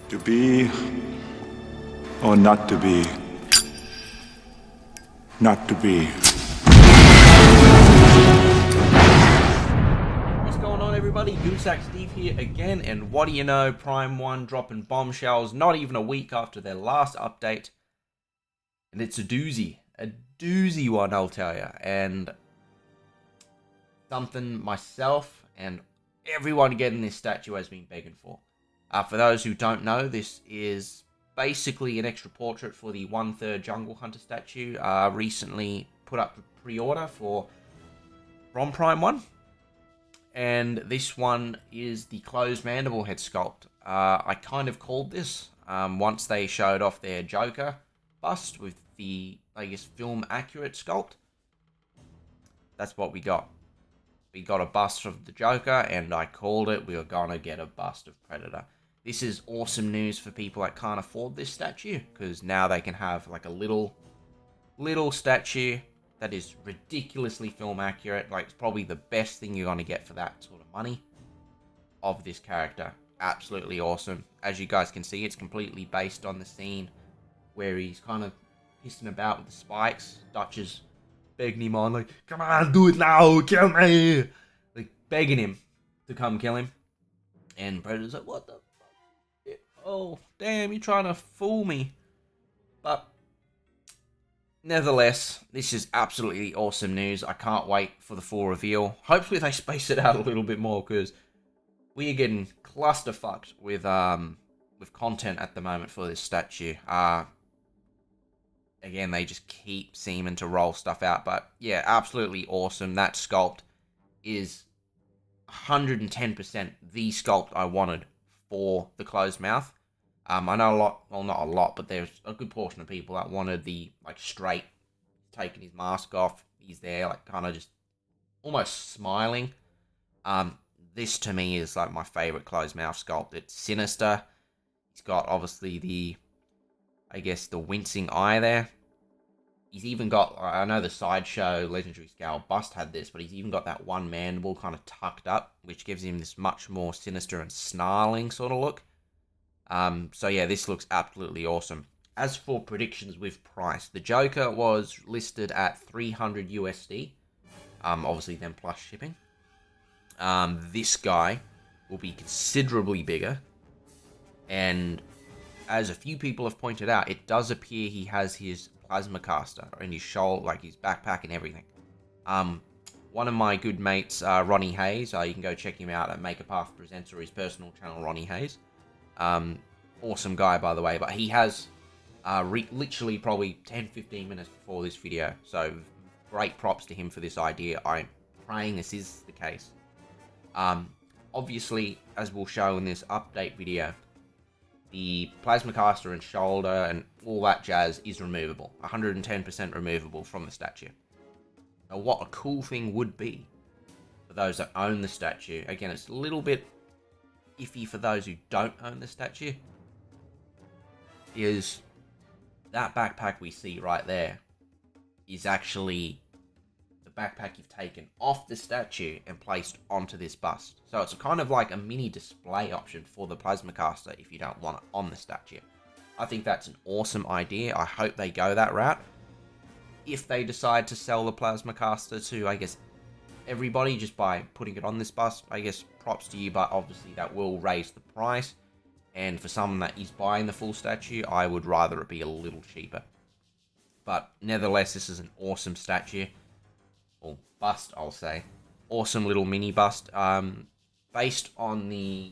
To be or not to be? Not to be. What's going on, everybody? Goonsack Steve here again, and what do you know? Prime 1 dropping bombshells not even a week after their last update. And it's a doozy one, I'll tell you. And something myself and everyone getting this statue has been begging for. For those who don't know, this is basically an extra portrait for the 1/3 Jungle Hunter statue. Recently put up for pre-order from Prime 1. And this one is the closed mandible head sculpt. I kind of called this once they showed off their Joker bust with the, I guess, film accurate sculpt. That's what we got. We got a bust of the Joker, and I called it. We were gonna get a bust of Predator. This is awesome news for people that can't afford this statue, because now they can have like a little statue that is ridiculously film accurate. Like, it's probably the best thing you're gonna get for that sort of money of this character. Absolutely awesome. As you guys can see, it's completely based on the scene where he's kind of pissing about with the spikes. Dutch is begging him on, like, come on, do it now, kill me! Like, begging him to come kill him. And Predator's like, what the fuck? Oh, damn, you're trying to fool me. But nevertheless, this is absolutely awesome news. I can't wait for the full reveal. Hopefully they space it out a little bit more, because we are getting clusterfucked with content at the moment for this statue. Again, they just keep seeming to roll stuff out. But yeah, absolutely awesome. That sculpt is 110% the sculpt I wanted for the closed mouth. I know a lot, well, not a lot, but there's a good portion of people that wanted the, like, straight, taking his mask off. He's there, like, kind of just almost smiling. This to me is like my favorite closed mouth sculpt. It's sinister. He's got obviously the, I guess, the wincing eye there. He's even got, I know the Sideshow Legendary Scale bust had this, but he's even got that one mandible kind of tucked up, which gives him this much more sinister and snarling sort of look. So yeah, this looks absolutely awesome. As for predictions with price, the Joker was listed at 300 USD. Obviously then plus shipping. This guy will be considerably bigger, and as a few people have pointed out, it does appear he has his plasma caster in his shoulder, like his backpack and everything. One of my good mates, Ronnie Hayes, you can go check him out at Make a Path Presents or his personal channel, Ronnie Hayes. Awesome guy, by the way, but he has literally probably 10-15 minutes before this video, so great props to him for this idea. I'm praying this is the case. Obviously, as we'll show in this update video, the plasma caster and shoulder and all that jazz is removable. 110% removable from the statue. Now, what a cool thing would be for those that own the statue. Again, it's a little bit iffy for those who don't own the statue. Is that backpack we see right there is actually the backpack you've taken off the statue and placed onto this bust. So it's kind of like a mini display option for the plasma caster if you don't want it on the statue. I think that's an awesome idea. I hope they go that route. If they decide to sell the plasma caster to, I guess, everybody just by putting it on this bust, I guess props to you, but obviously that will raise the price. And for someone that is buying the full statue, I would rather it be a little cheaper. But nevertheless, this is an awesome statue. Or bust, I'll say. Awesome little mini bust. Based on the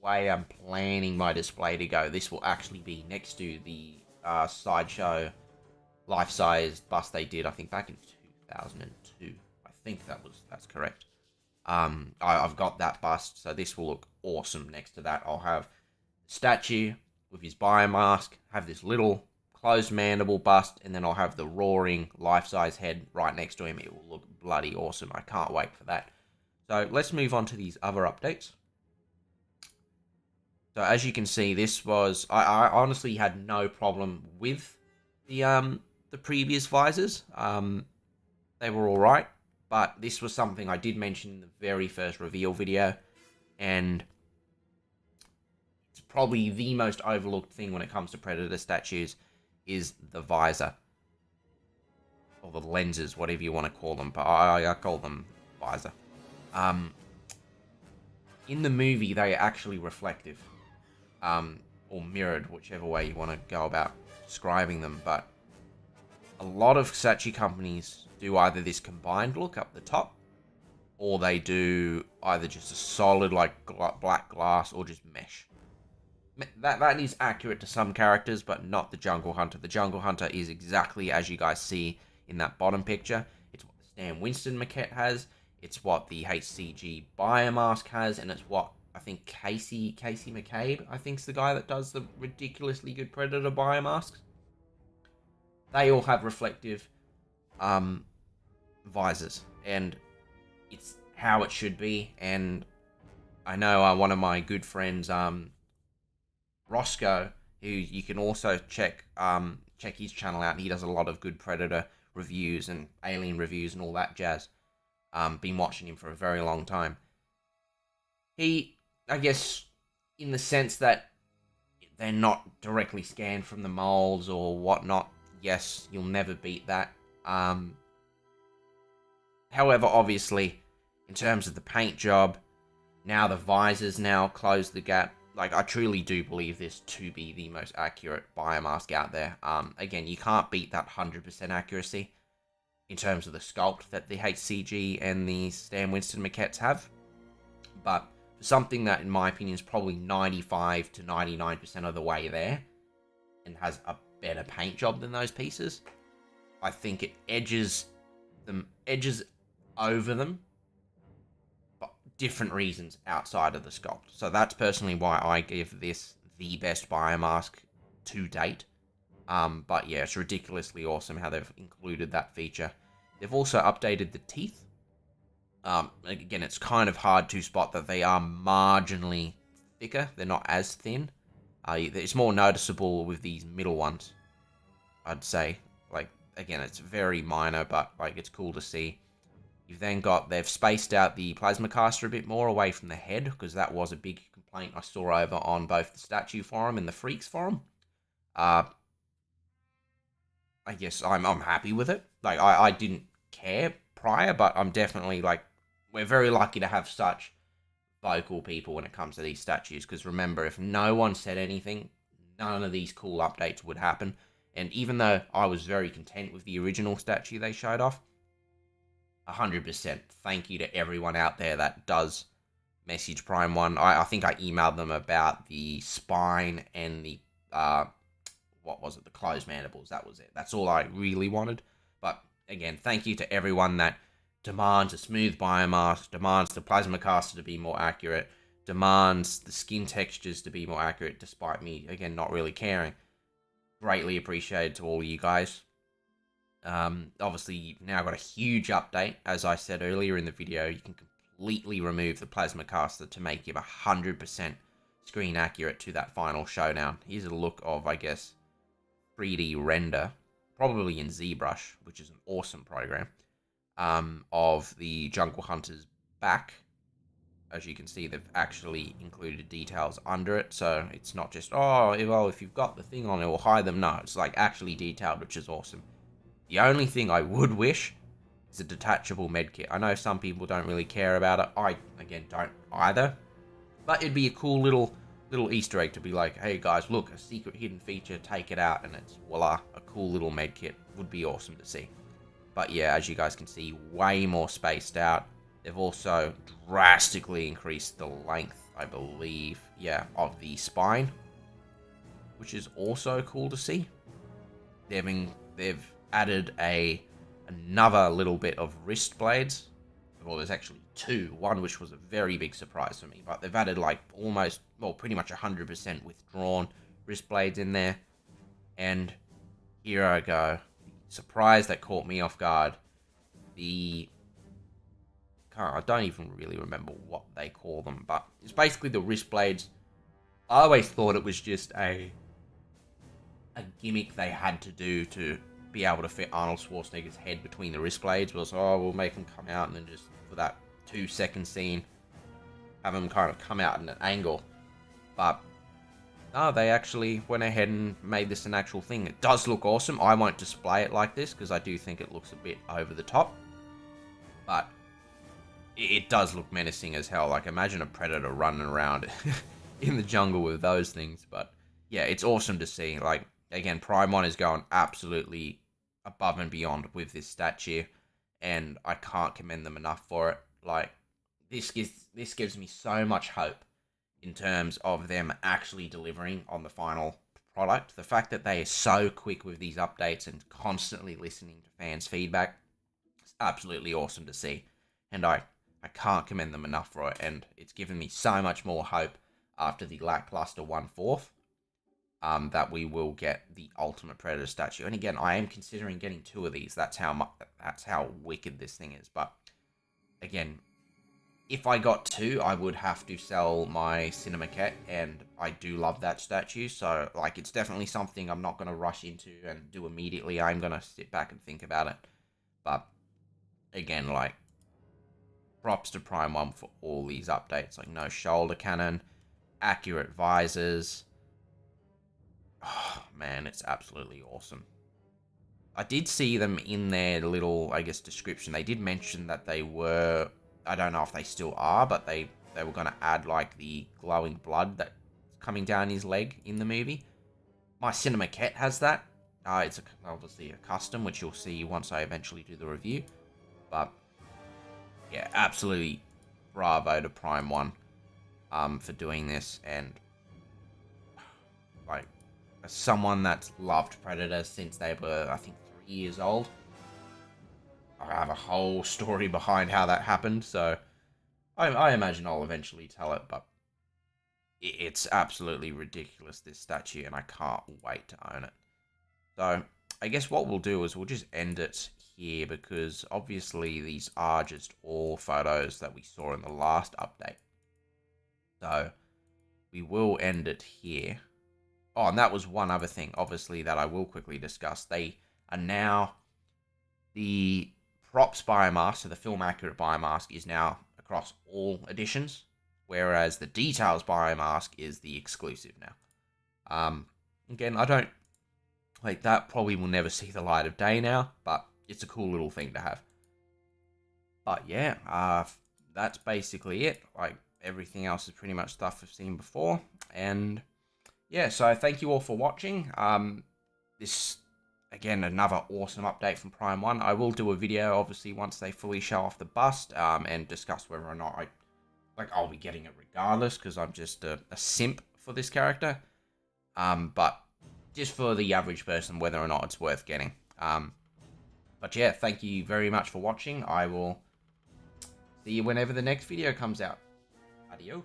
way I'm planning my display to go, this will actually be next to the Sideshow life-sized bust they did, I think, back in 2002. I think that's correct. I've got that bust, so this will look awesome next to that. I'll have statue with his biomask, have this little closed mandible bust, and then I'll have the roaring life-size head right next to him. It will look bloody awesome. I can't wait for that. So let's move on to these other updates. So as you can see, this was, I honestly had no problem with the previous visors. They were all right, but this was something I did mention in the very first reveal video, and probably the most overlooked thing when it comes to Predator statues is the visor. Or the lenses, whatever you want to call them, but I call them visor. In the movie, they are actually reflective. Or mirrored, whichever way you want to go about describing them, but a lot of statue companies do either this combined look up the top, or they do either just a solid like black glass or just mesh. That is accurate to some characters, but not the Jungle Hunter. The Jungle Hunter is exactly as you guys see in that bottom picture. It's what the Stan Winston maquette has, it's what the HCG Biomask has, and it's what I think Casey McCabe, I think, is the guy that does the ridiculously good Predator Biomasks. They all have reflective visors, and it's how it should be. And I know one of my good friends, Roscoe, who you can also check his channel out. He does a lot of good Predator reviews and Alien reviews and all that jazz. Been watching him for a very long time. He, I guess, in the sense that they're not directly scanned from the molds or whatnot, yes, you'll never beat that. However, obviously, in terms of the paint job, now the visors now close the gap. Like, I truly do believe this to be the most accurate biomask out there. Again, you can't beat that 100% accuracy in terms of the sculpt that the HCG and the Stan Winston maquettes have. But for something that, in my opinion, is probably 95 to 99% of the way there, and has a better paint job than those pieces, I think it edges over them, but different reasons outside of the sculpt. So that's personally why I give this the best biomask to date. But yeah, it's ridiculously awesome how they've included that feature. They've also updated the teeth. Again, it's kind of hard to spot that they are marginally thicker. They're not as thin. It's more noticeable with these middle ones, I'd say. Like, again, it's very minor, but like, it's cool to see. You've then got, they've spaced out the plasma caster a bit more away from the head, because that was a big complaint I saw over on both the statue forum and the Freaks forum. I guess I'm happy with it. Like, I didn't care prior, but I'm definitely, like, we're very lucky to have such vocal people when it comes to these statues, because remember, if no one said anything, none of these cool updates would happen. And even though I was very content with the original statue they showed off, 100% thank you to everyone out there that does message Prime 1. I think I emailed them about the spine and the, what was it, the closed mandibles. That was it. That's all I really wanted. But again, thank you to everyone that demands a smooth biomask, demands the plasma caster to be more accurate, demands the skin textures to be more accurate, despite me, again, not really caring. Greatly appreciated to all of you guys. Obviously, you've now got a huge update. As I said earlier in the video, you can completely remove the plasma caster to make you 100% screen accurate to that final showdown. Here's a look of, I guess, 3D render, probably in ZBrush, which is an awesome program, of the Jungle Hunter's back. As you can see, they've actually included details under it, so it's not just, oh, well, if you've got the thing on, it will hide them. No, it's like actually detailed, which is awesome. The only thing I would wish is a detachable medkit. I know some people don't really care about it. I, again, don't either. But it'd be a cool little Easter egg to be like, hey guys, look, a secret hidden feature, take it out, and it's, voila, a cool little medkit. Would be awesome to see. But yeah, as you guys can see, way more spaced out. They've also drastically increased the length, I believe, yeah, of the spine, which is also cool to see. They've added another little bit of wrist blades. Well, there's actually two. One which was a very big surprise for me, but they've added like almost, well, pretty much 100% withdrawn wrist blades in there. And here I go. The surprise that caught me off guard. I don't even really remember what they call them, but it's basically the wrist blades. I always thought it was just a gimmick they had to do to be able to fit Arnold Schwarzenegger's head between the wrist blades. Was, oh, we'll make them come out, and then just for that 2-second scene, have them kind of come out at an angle. But No, they actually went ahead and made this an actual thing. It does look awesome. I won't display it like this because I do think it looks a bit over the top. But it does look menacing as hell. Like, imagine a predator running around in the jungle with those things. But yeah, it's awesome to see. Like, again, Prime 1 is going absolutely above and beyond with this statue, and I can't commend them enough for it. Like, this gives me so much hope in terms of them actually delivering on the final product. The fact that they are so quick with these updates and constantly listening to fans' feedback is absolutely awesome to see. And I can't commend them enough for it. And it's given me so much more hope after the lackluster 1/4 that we will get the Ultimate Predator statue. And again, I am considering getting 2 of these. That's how wicked this thing is. But again, if I got 2, I would have to sell my Cinemaquette, and I do love that statue, so, like, it's definitely something I'm not going to rush into and do immediately. I'm going to sit back and think about it. But, again, like, props to Prime 1 for all these updates, like, no shoulder cannon, accurate visors. Oh, man, it's absolutely awesome. I did see them in their little, I guess, description. They did mention that they were... I don't know if they still are, but they were going to add, like, the glowing blood that's coming down his leg in the movie. My Cinemaquette has that. It's obviously a custom, which you'll see once I eventually do the review. But, yeah, absolutely bravo to Prime 1 for doing this. And, like, as someone that's loved Predator since they were, I think, 3 years old, I have a whole story behind how that happened, so I imagine I'll eventually tell it, but it's absolutely ridiculous, this statue, and I can't wait to own it. So, I guess what we'll do is we'll just end it here, because obviously these are just all photos that we saw in the last update. So, we will end it here. Oh, and that was one other thing, obviously, that I will quickly discuss. They are now... The props biomask, so the film accurate biomask, is now across all editions, whereas the details biomask is the exclusive now. Again, I don't like that. Probably will never see the light of day now, but it's a cool little thing to have. But yeah, that's basically it. Like, everything else is pretty much stuff I've seen before, and yeah. So thank you all for watching. This. Again, another awesome update from Prime 1. I will do a video, obviously, once they fully show off the bust, and discuss whether or not I'll be getting it regardless, because I'm just a simp for this character. But just for the average person, whether or not it's worth getting. But yeah, thank you very much for watching. I will see you whenever the next video comes out. Adios.